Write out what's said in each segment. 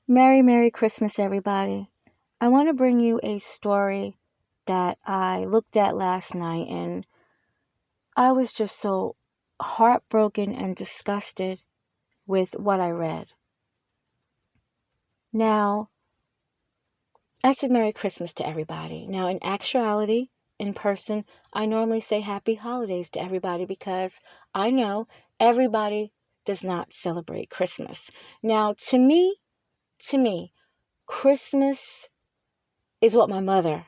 Merry, Merry Christmas, everybody. I want to bring you a story that I looked at last night, and I was just so heartbroken and disgusted with what I read. Now, I said Merry Christmas to everybody. Now, in actuality, in person, I normally say Happy Holidays to everybody because I know everybody does not celebrate Christmas. Now, to me, Christmas is what my mother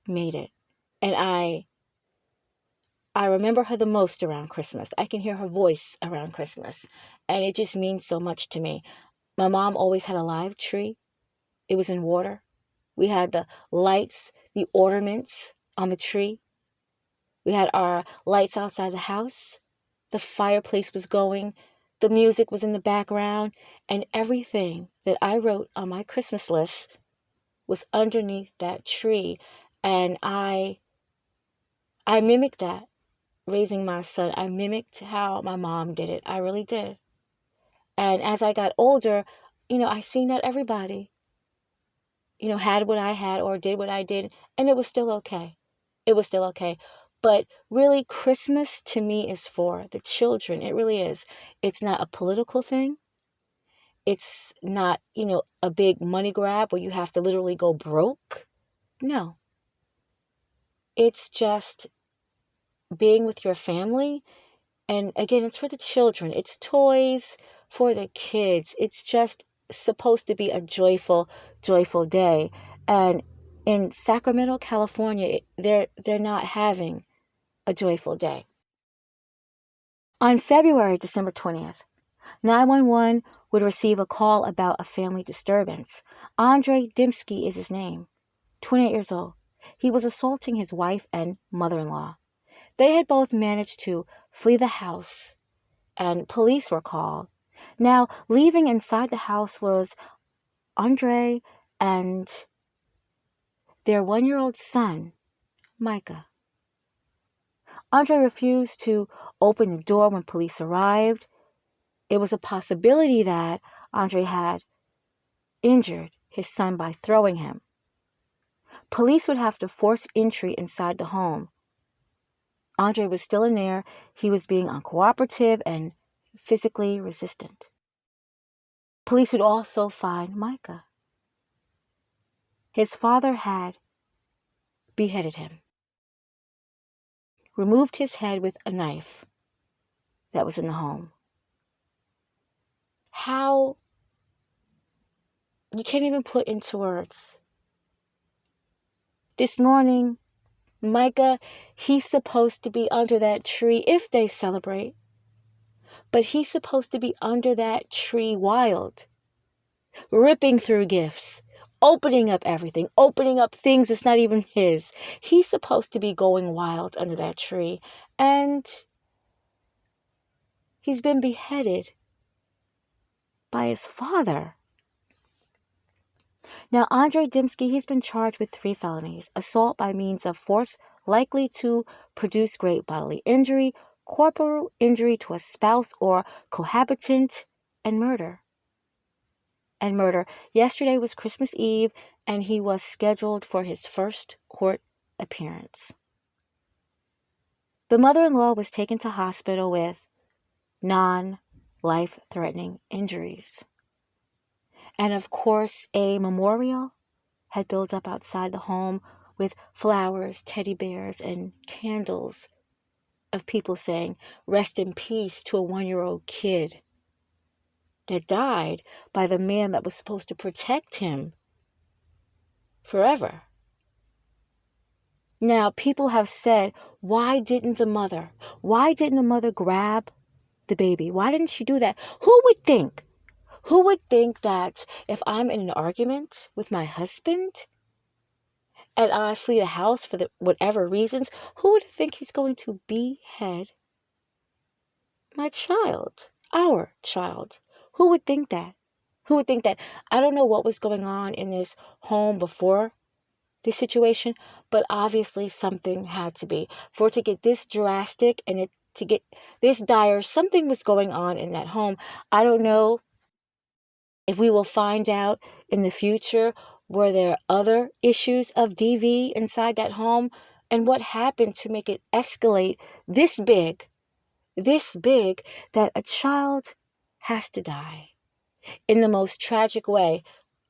made it. And I remember her the most around Christmas. I can hear her voice around Christmas. And it just means so much to me. My mom always had a live tree. It was in water. We had the lights, the ornaments on the tree. We had our lights outside the house. The fireplace was going. The music was in the background. And everything that I wrote on my Christmas list was underneath that tree. And I mimicked that. Raising my son, I mimicked how my mom did it. I really did. And as I got older, I seen that everybody, had what I had or did what I did, and it was still okay. It was still okay. But really, Christmas to me is for the children. It really is. It's not a political thing. It's not, a big money grab where you have to literally go broke. No. It's just being with your family. And again, it's for the children. It's toys for the kids. It's just supposed to be a joyful, joyful day. And in Sacramento, California, they're not having a joyful day. On December 20th, 911 would receive a call about a family disturbance. Andrey Demskiy is his name, 28 years old. He was assaulting his wife and mother-in-law. They had both managed to flee the house, and police were called. Now, leaving inside the house was Andrey and their 1-year-old son, Micah. Andrey refused to open the door when police arrived. It was a possibility that Andrey had injured his son by throwing him. Police would have to force entry inside the home. Andrey was still in there. He was being uncooperative and physically resistant. Police would also find Micah. His father had beheaded him, removed his head with a knife that was in the home. How? You can't even put into words. This morning, Micah, he's supposed to be under that tree if they celebrate. But he's supposed to be under that tree wild, ripping through gifts, opening up everything, opening up things that's not even his. He's supposed to be going wild under that tree. And he's been beheaded by his father. Now, Andrey Demskiy, he's been charged with 3 felonies: assault by means of force likely to produce great bodily injury, corporal injury to a spouse or cohabitant, and murder. Yesterday was Christmas Eve, and he was scheduled for his first court appearance. The mother-in-law was taken to hospital with non-life-threatening injuries. And of course, a memorial had built up outside the home with flowers, teddy bears, and candles of people saying, "Rest in peace" to a 1-year-old kid that died by the man that was supposed to protect him forever. Now, people have said, why didn't the mother grab the baby? Why didn't she do that? Who would think that if I'm in an argument with my husband and I flee the house for whatever reasons, who would think he's going to behead my child, our child? Who would think that? Who would think that? I don't know what was going on in this home before this situation, but obviously something had to be. For it to get this drastic and it to get this dire, something was going on in that home. I don't know If we will find out in the future, were there other issues of DV inside that home? And what happened to make it escalate this big that a child has to die in the most tragic way?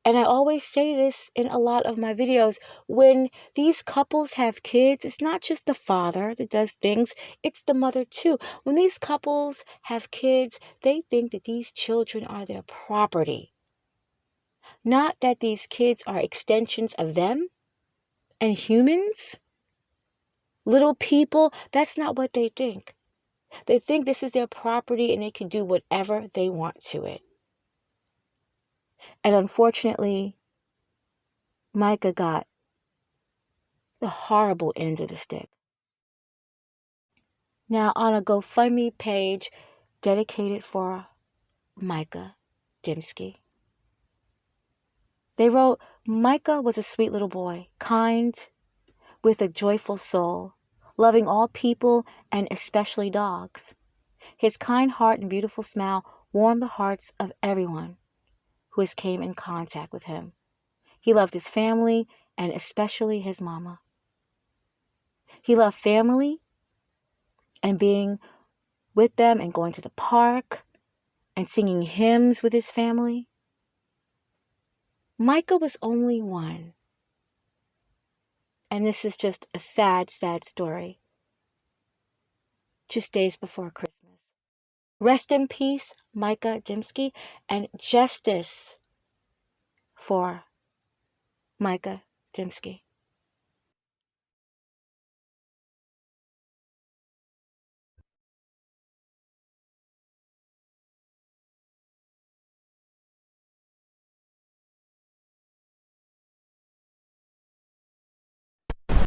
And I always say this in a lot of my videos. When these couples have kids, it's not just the father that does things, it's the mother too. When these couples have kids, they think that these children are their property. Not that these kids are extensions of them and humans. Little people, that's not what they think. They think this is their property and they can do whatever they want to it. And unfortunately, Micah got the horrible end of the stick. Now, on a GoFundMe page dedicated for Micah Demskiy, they wrote, Micah was a sweet little boy, kind, with a joyful soul, loving all people and especially dogs. His kind heart and beautiful smile warmed the hearts of everyone who has came in contact with him. He loved his family and especially his mama. He loved family and being with them and going to the park and singing hymns with his family. Micah was only one. And this is just a sad, sad story. Just days before Christmas. Rest in peace, Micah Demskiy, and justice for Micah Demskiy.